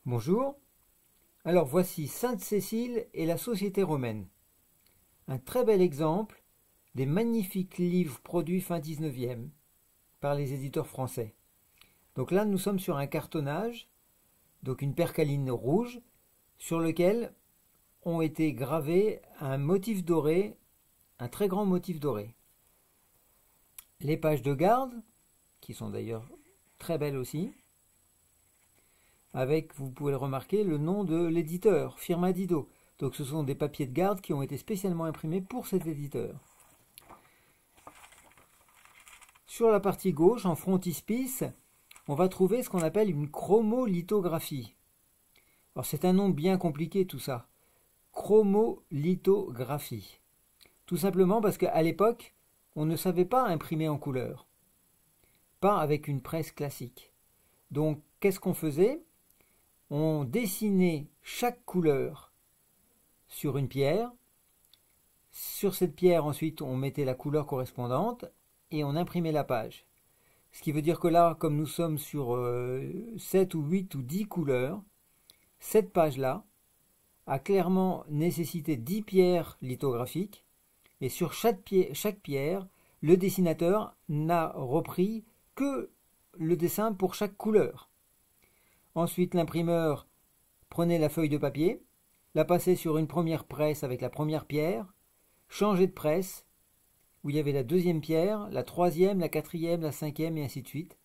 Bonjour, alors voici Sainte-Cécile et la société romaine. Un très bel exemple des magnifiques livres produits fin 19e par les éditeurs français. Donc là nous sommes sur un cartonnage, donc une percaline rouge, sur lequel ont été gravés un motif doré, un très grand motif doré. Les pages de garde, qui sont d'ailleurs très belles aussi, avec, vous pouvez le remarquer, le nom de l'éditeur, Firma Dido. Donc ce sont des papiers de garde qui ont été spécialement imprimés pour cet éditeur. Sur la partie gauche, en frontispice, on va trouver ce qu'on appelle une chromolithographie. Alors c'est un nom bien compliqué tout ça. Chromolithographie. Tout simplement parce qu'à l'époque, on ne savait pas imprimer en couleur. Pas avec une presse classique. Donc qu'est-ce qu'on faisait ? On dessinait chaque couleur sur une pierre. Sur cette pierre, ensuite, on mettait la couleur correspondante et on imprimait la page. Ce qui veut dire que là, comme nous sommes sur 7 ou 8 ou 10 couleurs, cette page-là a clairement nécessité 10 pierres lithographiques et sur chaque pierre, le dessinateur n'a repris que le dessin pour chaque couleur. Ensuite, l'imprimeur prenait la feuille de papier, la passait sur une première presse avec la première pierre, changeait de presse, où il y avait la deuxième pierre, la troisième, la quatrième, la cinquième, et ainsi de suite.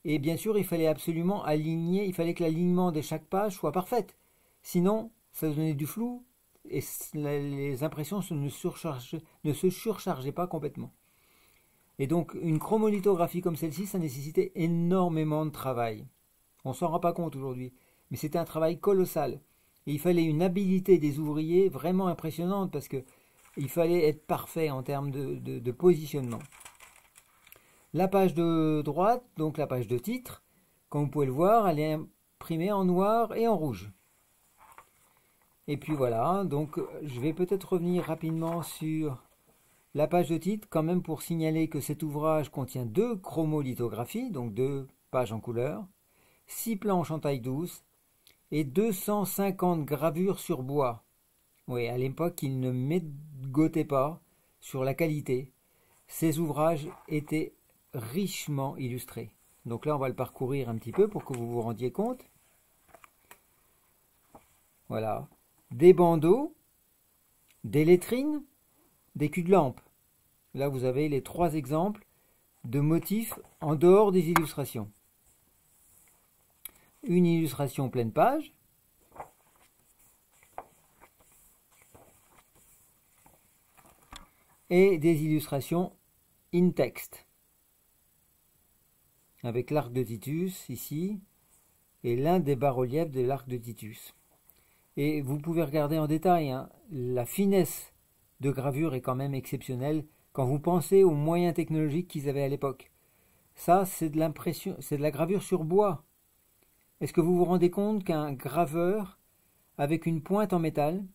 Et bien sûr, il fallait absolument aligner, il fallait que l'alignement de chaque page soit parfaite. Sinon, ça donnait du flou, et les impressions ne se surchargeaient pas complètement. Et donc, une chromolithographie comme celle-ci, ça nécessitait énormément de travail. On ne s'en rend pas compte aujourd'hui, mais c'était un travail colossal. Et il fallait une habileté des ouvriers vraiment impressionnante parce qu'il fallait être parfait en termes de positionnement. La page de droite, donc la page de titre, comme vous pouvez le voir, elle est imprimée en noir et en rouge. Et puis voilà, donc je vais peut-être revenir rapidement sur la page de titre, quand même pour signaler que cet ouvrage contient 2 chromolithographies, donc 2 pages en couleur, 6 planches en taille douce et 250 gravures sur bois. Oui, à l'époque, ils ne mégotaient pas sur la qualité. Ces ouvrages étaient richement illustrés. Donc là, on va le parcourir un petit peu pour que vous vous rendiez compte. Voilà. Des bandeaux, des lettrines, des culs de lampe. Là, vous avez les 3 exemples de motifs en dehors des illustrations. Une illustration pleine page, et des illustrations in text, avec l'arc de Titus ici, et l'un des bas-reliefs de l'arc de Titus. Et vous pouvez regarder en détail, hein, la finesse de gravure est quand même exceptionnelle quand vous pensez aux moyens technologiques qu'ils avaient à l'époque. Ça, c'est de l'impression, c'est de la gravure sur bois. Est-ce que vous vous rendez compte qu'un graveur, avec une pointe en métal,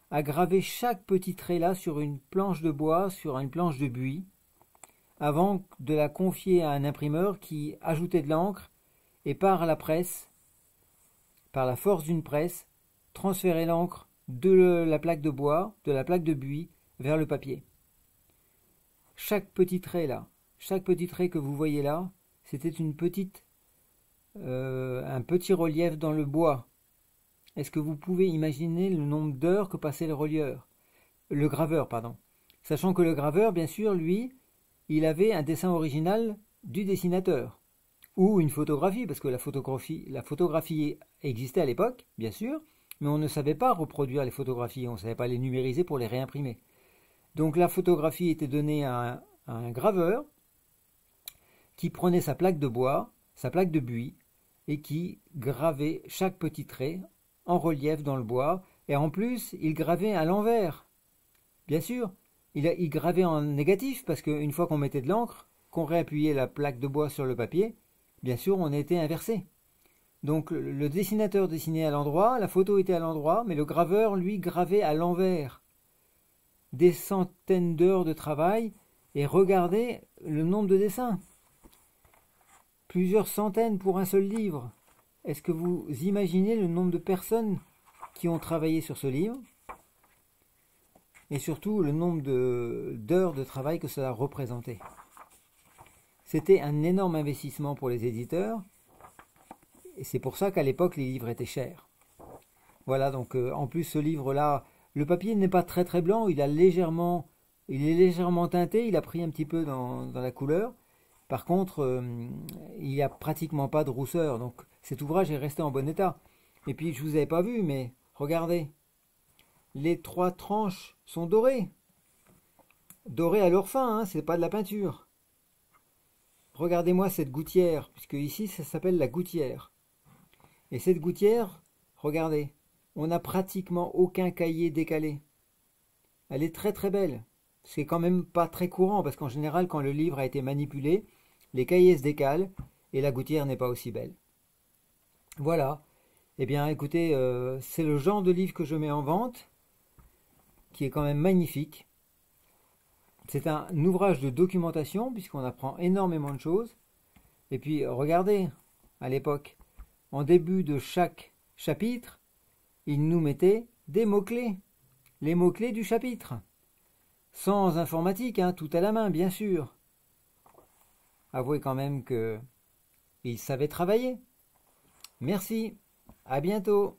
a gravé chaque petit trait là sur une planche de bois, sur une planche de buis, avant de la confier à un imprimeur qui ajoutait de l'encre et par la presse, par la force d'une presse, transférait l'encre de la plaque de bois, de la plaque de buis, vers le papier. Chaque petit trait là, chaque petit trait que vous voyez là, c'était un petit relief dans le bois. Est-ce que vous pouvez imaginer le nombre d'heures que passait le graveur, pardon. Sachant que le graveur, bien sûr, lui, il avait un dessin original du dessinateur. Ou une photographie, parce que la photographie existait à l'époque, bien sûr, mais on ne savait pas reproduire les photographies, on ne savait pas les numériser pour les réimprimer. Donc la photographie était donnée à un graveur qui prenait sa plaque de bois, sa plaque de buis, et qui gravait chaque petit trait en relief dans le bois, et en plus, il gravait à l'envers. Bien sûr, il gravait en négatif, parce qu'une fois qu'on mettait de l'encre, qu'on réappuyait la plaque de bois sur le papier, bien sûr, on était inversé. Donc le dessinateur dessinait à l'endroit, la photo était à l'endroit, mais le graveur, lui, gravait à l'envers. Des centaines d'heures de travail, et regardez le nombre de dessins. Plusieurs centaines pour un seul livre. est-ce que vous imaginez le nombre de personnes qui ont travaillé sur ce livre et surtout le nombre d'heures de travail que cela représentait? C'était un énorme investissement pour les éditeurs et c'est pour ça qu'à l'époque les livres étaient chers. Voilà, donc en plus ce livre-là, le papier n'est pas très très blanc, il est légèrement teinté, il a pris un petit peu dans la couleur. Par contre, il n'y a pratiquement pas de rousseur, donc cet ouvrage est resté en bon état. Et puis je vous avais pas vu, mais regardez, les 3 tranches sont dorées. Dorées à leur fin, hein, c'est pas de la peinture. Regardez-moi cette gouttière, puisque ici ça s'appelle la gouttière. Et cette gouttière, regardez, on n'a pratiquement aucun cahier décalé. Elle est très très belle. C'est quand même pas très courant, parce qu'en général, quand le livre a été manipulé, les cahiers se décalent et la gouttière n'est pas aussi belle. Voilà. Eh bien, écoutez, c'est le genre de livre que je mets en vente, qui est quand même magnifique. C'est un ouvrage de documentation, puisqu'on apprend énormément de choses. Et puis, regardez, à l'époque, en début de chaque chapitre, il nous mettait des mots-clés, les mots-clés du chapitre. Sans informatique, hein, tout à la main, bien sûr. Avouez quand même qu'il savait travailler. Merci, à bientôt.